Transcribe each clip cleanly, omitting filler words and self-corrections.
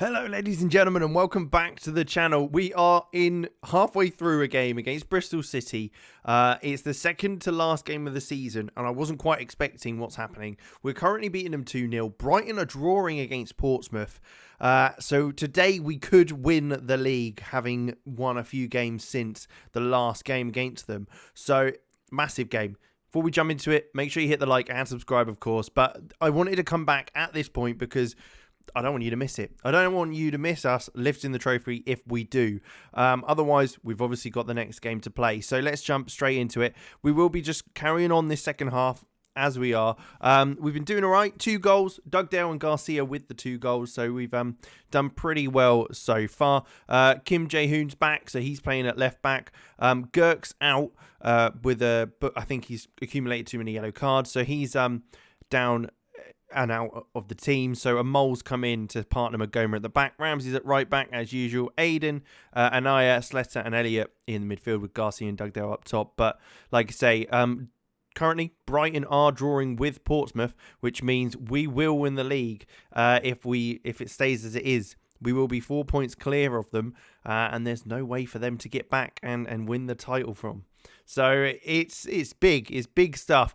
Hello ladies and gentlemen, and welcome back to the channel. We are in halfway through a game against Bristol City. It's the second to last game of the season, and I wasn't quite expecting what's happening. We're currently beating them 2-0. Brighton are drawing against Portsmouth. So today we could win the league, having won a few games since the last game against them. So, massive game. Before we jump into it, make sure you hit the like and subscribe, of course. But I wanted to come back at this point because I don't want you to miss it. I don't want you to miss us lifting the trophy if we do. Otherwise, we've obviously got the next game to play. So let's jump straight into it. We will be just carrying on this second half as we are. We've been doing all right. 2 goals. Dugdale and Garcia with the 2 goals. So we've done pretty well so far. Kim Jae-hoon's back, so he's playing at left back. Girk's out but I think he's accumulated too many yellow cards. So he's down and out of the team. So a Mole's come in to partner Magoma at the back. Ramsey's at right back as usual. Aiden, Anaya, Sletta and Elliott in the midfield with Garcia and Dugdale up top. But like I say, currently Brighton are drawing with Portsmouth, which means we will win the league if it stays as it is. We will be 4 points clear of them, and there's no way for them to get back and win the title from. So it's big. It's big stuff.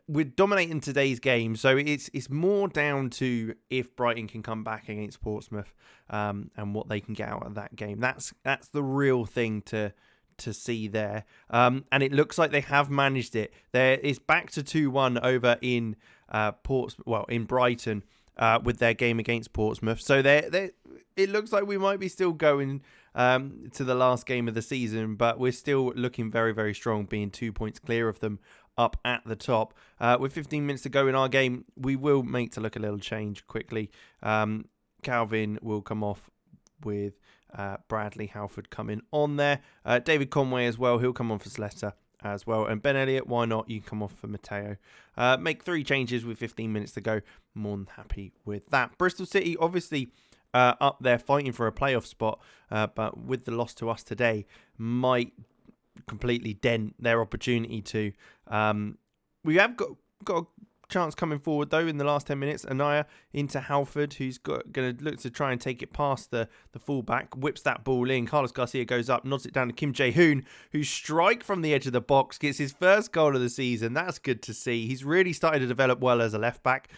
We're dominating today's game, so it's more down to if Brighton can come back against Portsmouth and what they can get out of that game. That's the real thing to see there. And it looks like they have managed it. It's back to 2-1 over in in Brighton. With their game against Portsmouth. So it looks like we might be still going to the last game of the season, but we're still looking very, very strong, being 2 points clear of them up at the top. With 15 minutes to go in our game, we will make to look a little change quickly. Calvin will come off with Bradley Halford coming on there. David Conway as well, he'll come on for Sletta as well, and Ben Elliott, why not? You can come off for Matteo. Make 3 changes with 15 minutes to go. More than happy with that. Bristol City obviously up there fighting for a playoff spot, but with the loss to us today might completely dent their opportunity to. We have got a chance coming forward though in the last 10 minutes. Anaya into Halford, who's going to look to try and take it past the fullback, whips that ball in. Carlos Garcia goes up, nods it down to Kim Jae-hoon, who strike from the edge of the box, gets his first goal of the season. That's good to see. He's really started to develop well as a left back.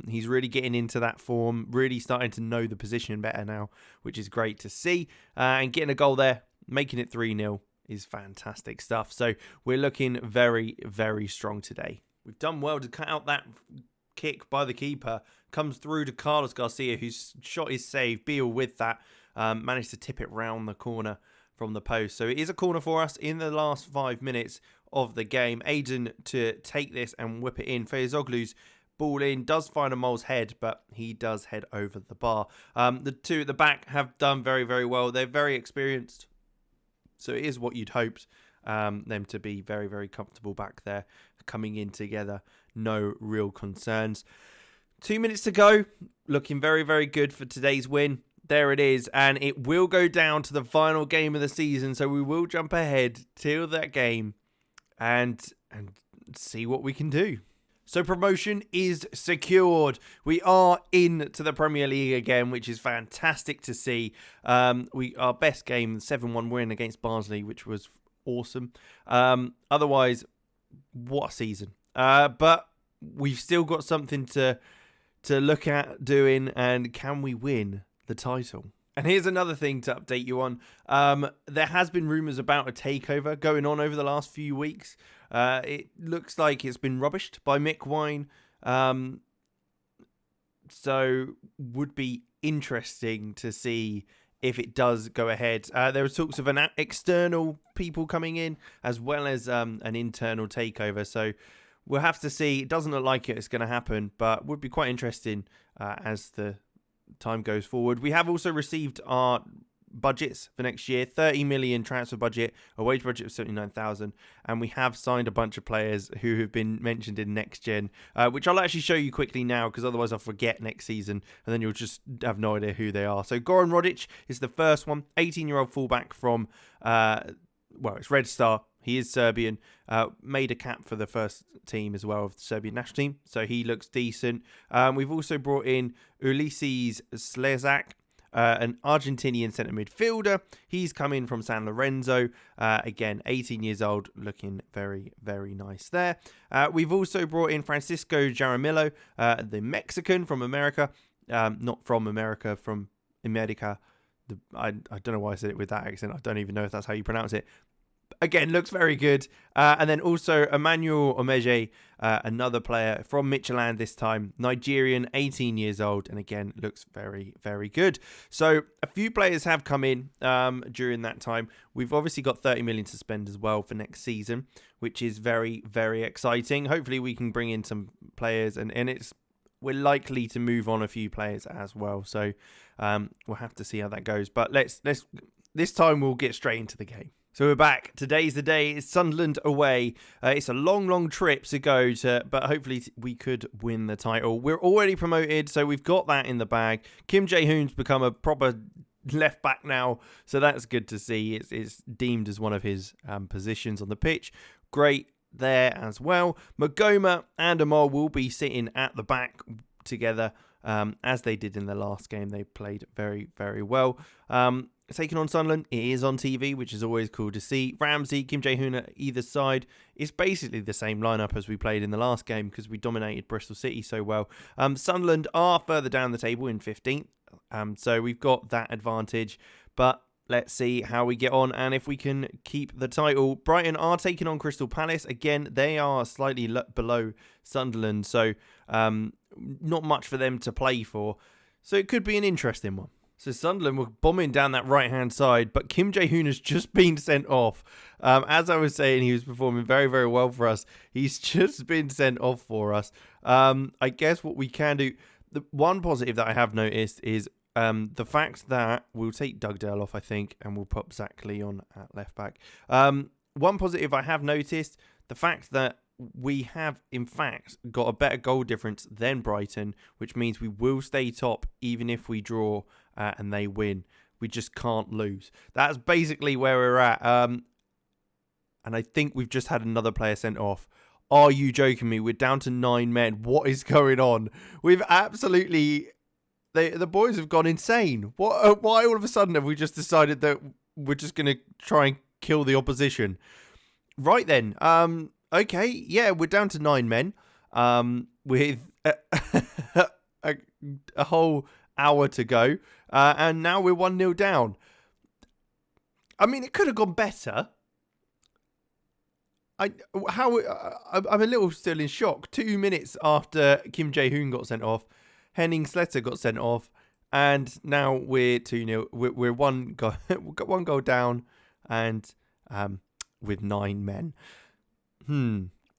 He's really getting into that form, really starting to know the position better now, which is great to see. And getting a goal there, making it 3-0 is fantastic stuff. So we're looking very, very strong today. We've done well to cut out that kick by the keeper. Comes through to Carlos Garcia, whose shot is saved. Beal with that managed to tip it round the corner from the post. So it is a corner for us in the last 5 minutes of the game. Aiden to take this and whip it in. Feyzoglu's ball in, does find a Mole's head, but he does head over the bar. The 2 at the back have done very, very well. They're very experienced. So it is what you'd hoped them to be very, very comfortable back there, coming in together. No real concerns. 2 minutes to go. Looking very, very good for today's win. There it is. And it will go down to the final game of the season. So we will jump ahead till that game and see what we can do. So promotion is secured. We are into the Premier League again, which is fantastic to see. Our best game, 7-1 win against Barnsley, which was awesome. Otherwise, what a season. But we've still got something to look at doing, and can we win the title? And here's another thing to update you on. There has been rumours about a takeover going on over the last few weeks. It looks like it's been rubbished by Mick Wine. So would be interesting to see if it does go ahead. There are talks of an external people coming in as well as an internal takeover. So we'll have to see. It doesn't look like it's going to happen, but would be quite interesting as the time goes forward. We have also received our budgets for next year. 30 million transfer budget, a wage budget of 79,000, and we have signed a bunch of players who have been mentioned in next gen, which I'll actually show you quickly now, because otherwise I'll forget next season and then you'll just have no idea who they are. So Goran Rodic is the first one, 18-year-old fullback from it's Red Star He is Serbian, made a cap for the first team as well of the Serbian national team, so he looks decent. We've also brought in Ulises Slezak, an Argentinian centre midfielder. He's come in from San Lorenzo. Again, 18 years old, looking very, very nice there. We've also brought in Francisco Jaramillo, the Mexican from America. Not from America, from America. I don't know why I said it with that accent. I don't even know if that's how you pronounce it. Again, looks very good. And then also Emmanuel Omeje, another player from Midtjylland this time. Nigerian, 18 years old. And again, looks very, very good. So a few players have come in during that time. We've obviously got 30 million to spend as well for next season, which is very, very exciting. Hopefully we can bring in some players. And we're likely to move on a few players as well. So we'll have to see how that goes. But this time we'll get straight into the game. So we're back. Today's the day. It's Sunderland away. It's a long, long trip to go to, but hopefully we could win the title. We're already promoted, so we've got that in the bag. Kim Jae-hoon's become a proper left back now, so that's good to see. It's deemed as one of his positions on the pitch. Great there as well. Magoma and Amar will be sitting at the back together, as they did in the last game. They played very, very well. Taking on Sunderland, it is on TV, which is always cool to see. Ramsey, Kim Jae-hoon at either side. It's basically the same lineup as we played in the last game because we dominated Bristol City so well. Sunderland are further down the table in 15th, so we've got that advantage. But let's see how we get on and if we can keep the title. Brighton are taking on Crystal Palace. Again, they are slightly below Sunderland, so not much for them to play for. So it could be an interesting one. So Sunderland were bombing down that right-hand side, but Kim Jae-hoon has just been sent off. As I was saying, he was performing very, very well for us. He's just been sent off for us. I guess what we can do... The one positive that I have noticed is the fact that we'll take Dugdale off, I think, and we'll put Zach Lee on at left-back. One positive I have noticed, the fact that we have, in fact, got a better goal difference than Brighton, which means we will stay top even if we draw and they win. We just can't lose. That's basically where we're at. And I think we've just had another player sent off. Are you joking me? We're down to 9 men. What is going on? We've absolutely... The boys have gone insane. What? Why all of a sudden have we just decided that we're just going to try and kill the opposition? Right then. Okay, yeah, we're down to 9 men with a whole hour to go. And now we're 1-0 down. I mean, it could have gone better. I'm a little still in shock. 2 minutes after Kim Jae-hoon got sent off, Henning Sletter got sent off, and now we're 2-0. We're one goal, we've got 1 goal down, and with 9 men.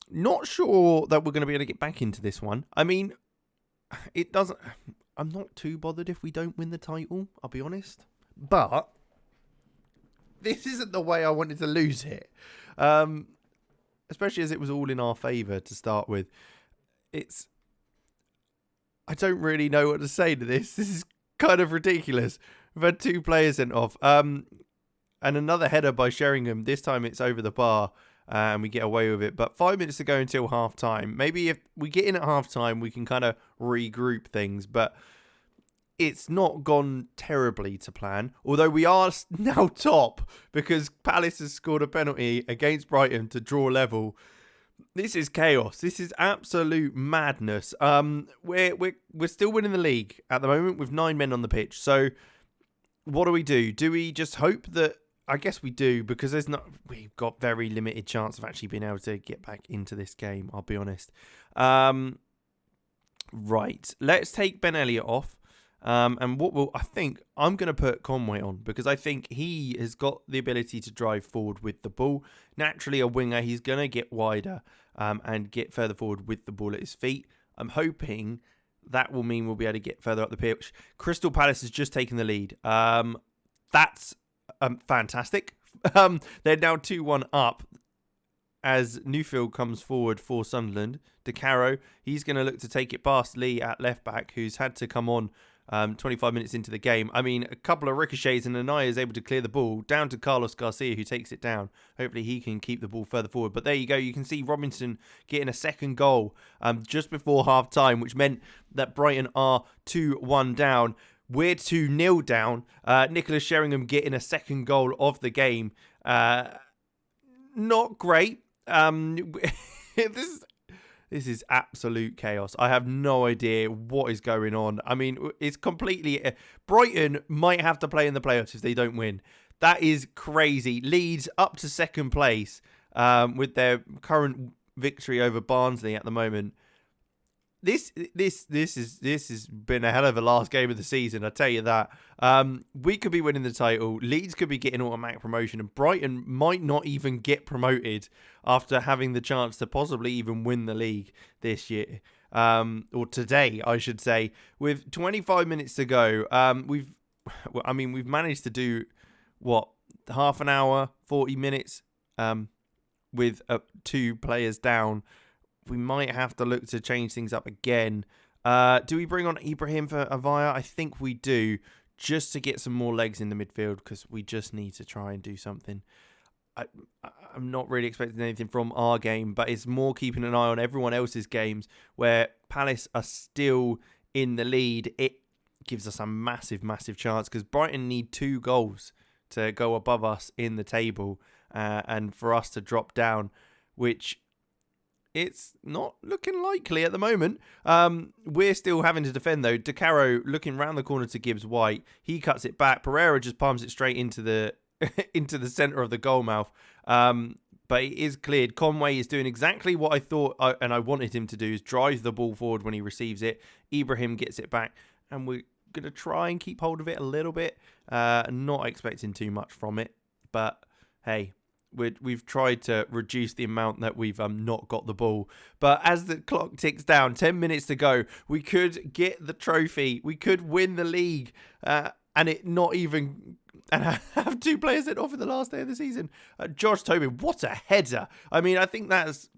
Not sure that we're going to be able to get back into this one. I mean, it doesn't... I'm not too bothered if we don't win the title, I'll be honest. But this isn't the way I wanted to lose it. Especially as it was all in our favour to start with. I don't really know what to say to this. This is kind of ridiculous. We've had 2 players sent off. And another header by Sheringham. This time it's over the bar. And we get away with it. But 5 minutes to go until half-time. Maybe if we get in at half-time, we can kind of regroup things. But it's not gone terribly to plan. Although we are now top because Palace has scored a penalty against Brighton to draw level. This is chaos. This is absolute madness. We're still winning the league at the moment with 9 men on the pitch. So what do? Do we just hope that... I guess we do, because we've got very limited chance of actually being able to get back into this game, I'll be honest. Right, let's take Ben Elliott off. And I think I'm going to put Conway on, because I think he has got the ability to drive forward with the ball. Naturally, a winger, he's going to get wider and get further forward with the ball at his feet. I'm hoping that will mean we'll be able to get further up the pitch. Crystal Palace has just taken the lead. That's... fantastic. They're now 2-1 up as Newfield comes forward for Sunderland. De Caro, he's going to look to take it past Lee at left back, who's had to come on 25 minutes into the game. I mean, a couple of ricochets and Anaya is able to clear the ball down to Carlos Garcia, who takes it down. Hopefully he can keep the ball further forward. But there you go. You can see Robinson getting a second goal just before half-time, which meant that Brighton are 2-1 down. We're 2-0 down. Nicholas Sheringham getting a second goal of the game. Not great. This is absolute chaos. I have no idea what is going on. I mean, it's completely... Brighton might have to play in the playoffs if they don't win. That is crazy. Leeds up to second place with their current victory over Barnsley at the moment. This has been a hell of a last game of the season, I tell you that. We could be winning the title. Leeds could be getting automatic promotion, and Brighton might not even get promoted after having the chance to possibly even win the league this year, or today, I should say. With 25 minutes to go, we've managed to do half an hour, 40 minutes, with 2 players down. We might have to look to change things up again. Do we bring on Ibrahim for Avaya? I think we do, just to get some more legs in the midfield, because we just need to try and do something. I'm not really expecting anything from our game, but it's more keeping an eye on everyone else's games where Palace are still in the lead. It gives us a massive, massive chance, because Brighton need 2 goals to go above us in the table and for us to drop down, which... it's not looking likely at the moment. We're still having to defend, though. De Caro looking round the corner to Gibbs-White. He cuts it back. Pereira just palms it straight into the into the centre of the goal mouth. But it is cleared. Conway is doing exactly what I thought and I wanted him to do, is drive the ball forward when he receives it. Ibrahim gets it back. And we're going to try and keep hold of it a little bit. Not expecting too much from it. But, hey... We've tried to reduce the amount that we've not got the ball. But as the clock ticks down, 10 minutes to go, we could get the trophy. We could win the league and have 2 players sent off in the last day of the season. Josh Tobin, what a header. I mean, I think that's,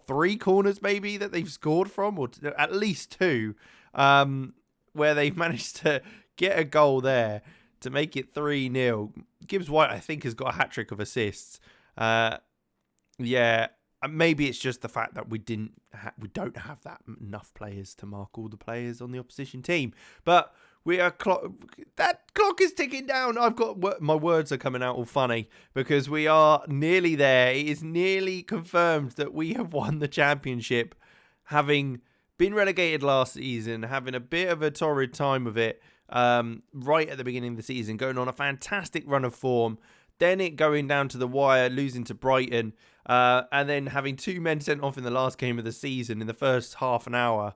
3 corners maybe that they've scored from, or at least 2, where they've managed to get a goal there to make it 3-0. Gibbs-White, I think, has got a hat-trick of assists. Yeah, maybe it's just the fact that we don't have that enough players to mark all the players on the opposition team. But that clock is ticking down. My words are coming out all funny because we are nearly there. It is nearly confirmed that we have won the championship, having been relegated last season, having a bit of a torrid time of it right at the beginning of the season, going on a fantastic run of form. Then it going down to the wire, losing to Brighton, and then having 2 men sent off in the last game of the season in the first half an hour.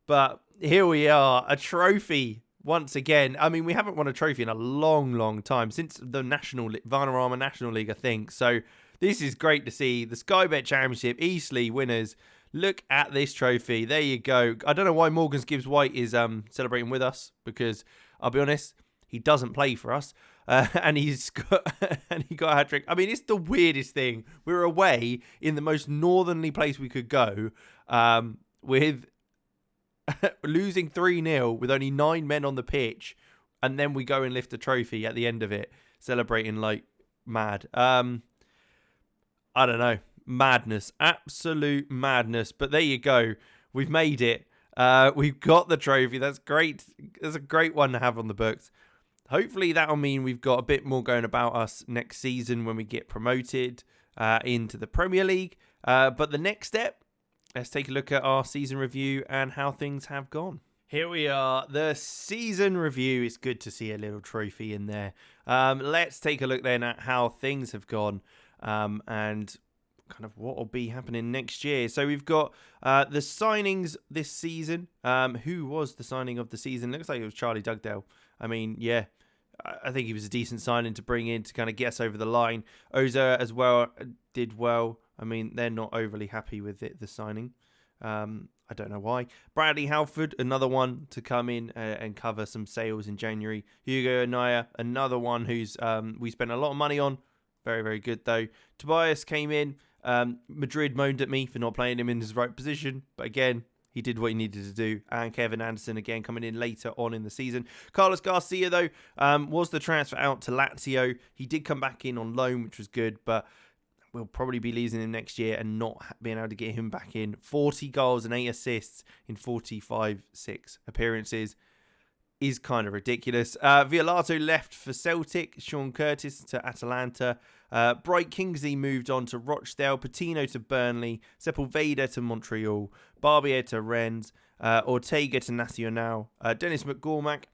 But here we are, a trophy once again. I mean, we haven't won a trophy in a long, long time, since the Vanarama National League, I think. So this is great to see. The Sky Bet Championship, Eastleigh winners. Look at this trophy. There you go. I don't know why Morgan Gibbs-White is celebrating with us, because I'll be honest, he doesn't play for us. And he got a hat-trick. I mean, it's the weirdest thing. We're away in the most northerly place we could go, with losing 3-0 with only 9 men on the pitch, and then we go and lift a trophy at the end of it, celebrating like mad. I don't know. Madness. Absolute madness. But there you go. We've made it. We've got the trophy. That's great. That's a great one to have on the books. Hopefully that'll mean we've got a bit more going about us next season when we get promoted into the Premier League. But the next step, let's take a look at our season review and how things have gone. Here we are, the season review. It's good to see a little trophy in there. Let's take a look then at how things have gone and kind of what will be happening next year. So we've got the signings this season. Who was the signing of the season? Looks like it was Charlie Dugdale. I mean, yeah, I think he was a decent signing to bring in to kind of get us over the line. Oza as well did well. I mean, they're not overly happy with it, the signing. I don't know why. Bradley Halford, another one to come in and cover some sales in January. Hugo Anaya, another one who's we spent a lot of money on. Very, very good, though. Tobias came in. Madrid moaned at me for not playing him in his right position. But again, He did what he needed to do. And Kevin Anderson, again, coming in later on in the season. Carlos Garcia, though, was the transfer out to Lazio. He did come back in on loan, which was good, but we'll probably be losing him next year and not being able to get him back in. 40 goals and 8 assists in 45-6 appearances is kind of ridiculous. Violato left for Celtic. Sean Curtis to Atalanta. Bright Kingsley moved on to Rochdale. Patino to Burnley. Sepulveda to Montreal. Barbier to Rennes. Ortega to Nacional. Dennis McGormack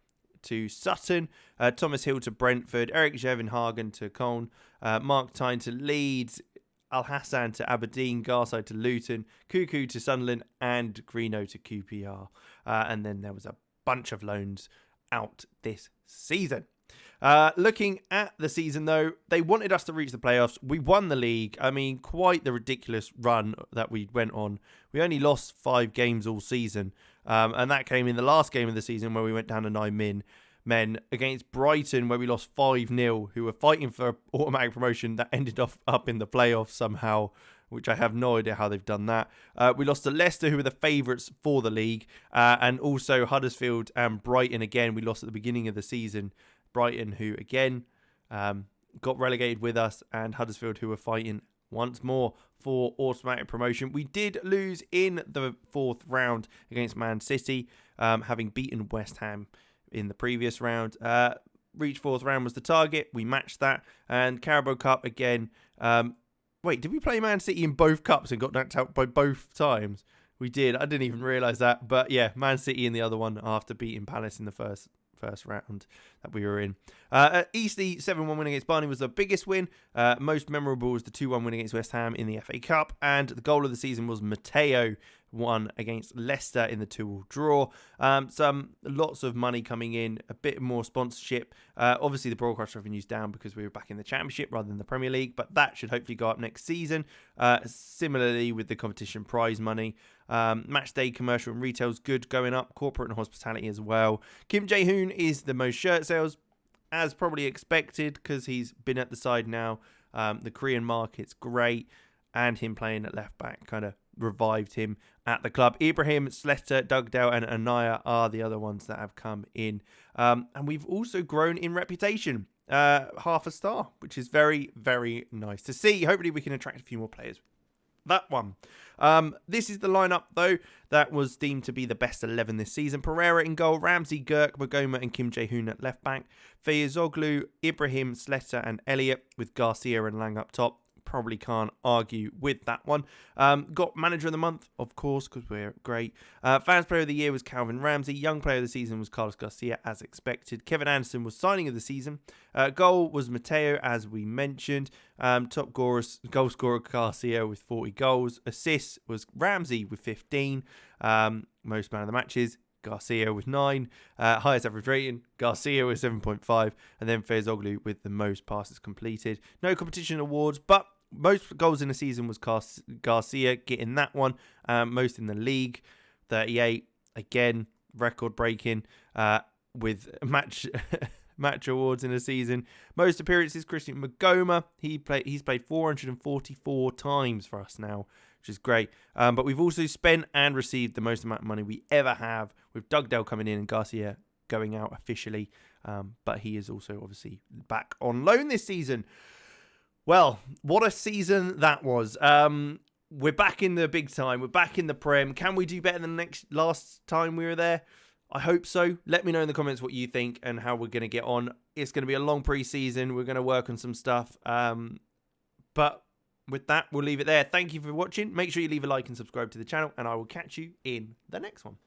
to Sutton. Thomas Hill to Brentford. Eric Jevenhagen to Cologne. Mark Tyne to Leeds. Al Hassan to Aberdeen. Garside to Luton. Cuckoo to Sunderland. And Greeno to QPR. And then there was a bunch of loans out this season. Looking at the season, though, they wanted us to reach the playoffs. We won the league. I mean, quite the ridiculous run that we went on. We only lost 5 games all season, and that came in the last game of the season where we went down to 9 men against Brighton, where we lost 5-0, who were fighting for automatic promotion that ended up in the playoffs somehow, which I have no idea how they've done that. We lost to Leicester, who were the favourites for the league, and also Huddersfield and Brighton again. We lost at the beginning of the season. Brighton, who again got relegated with us, and Huddersfield, who were fighting once more for automatic promotion. We did lose in the 4th round against Man City, having beaten West Ham in the previous round. Reach 4th round was the target. We matched that. And Carabao Cup again. Wait, did we play Man City in both cups and got knocked out by both times? We did. I didn't even realise that. But yeah, Man City in the other one after beating Palace in the first round that we were in. Eastleigh 7-1 win against Barney was the biggest win. Most memorable was the 2-1 win against West Ham in the FA Cup. And the goal of the season was Matteo, won against Leicester in the 2-2 draw. Lots of money coming in, a bit more sponsorship. Obviously, the broadcast revenue's down because we were back in the Championship rather than the Premier League, but that should hopefully go up next season. Similarly, with the competition prize money. Match day commercial and retail's good, going up. Corporate and hospitality as well. Kim Jae-hoon is the most shirt sales, as probably expected, because he's been at the side now. The Korean market's great, and him playing at left back kind of revived him at the club. Ibrahim, Sletter, Dugdale and Anaya are the other ones that have come in. And we've also grown in reputation. Half a star, which is very, very nice to see. Hopefully we can attract a few more players. That one. This is the lineup, though, that was deemed to be the best 11 this season. Pereira in goal, Ramsey, Girk, Magoma and Kim Jae-hoon at left back. Feyazoglu, Ibrahim, Sletter and Elliott, with Garcia and Lang up top. Probably can't argue with that one. Got manager of the month, of course, because we're great. Fans player of the year was Calvin Ramsey. Young player of the season was Carlos Garcia, as expected. Kevin Anderson was signing of the season. Goal was Matteo, as we mentioned. Top goal scorer Garcia with 40 goals. Assists was Ramsey with 15. Most man of the matches, Garcia with 9. Highest average rating, Garcia with 7.5. And then Feyazoglu with the most passes completed. No competition awards, but most goals in the season was Garcia getting that one. Most in the league, 38. Again, record breaking with match awards in a season. Most appearances, Christian Magoma. He's played 444 times for us now, which is great. But we've also spent and received the most amount of money we ever have, with Dugdale coming in and Garcia going out officially. But he is also obviously back on loan this season. Well, what a season that was. We're back in the big time. We're back in the Prem. Can we do better than last time we were there? I hope so. Let me know in the comments what you think and how we're going to get on. It's going to be a long pre-season. We're going to work on some stuff. But with that, we'll leave it there. Thank you for watching. Make sure you leave a like and subscribe to the channel, and I will catch you in the next one.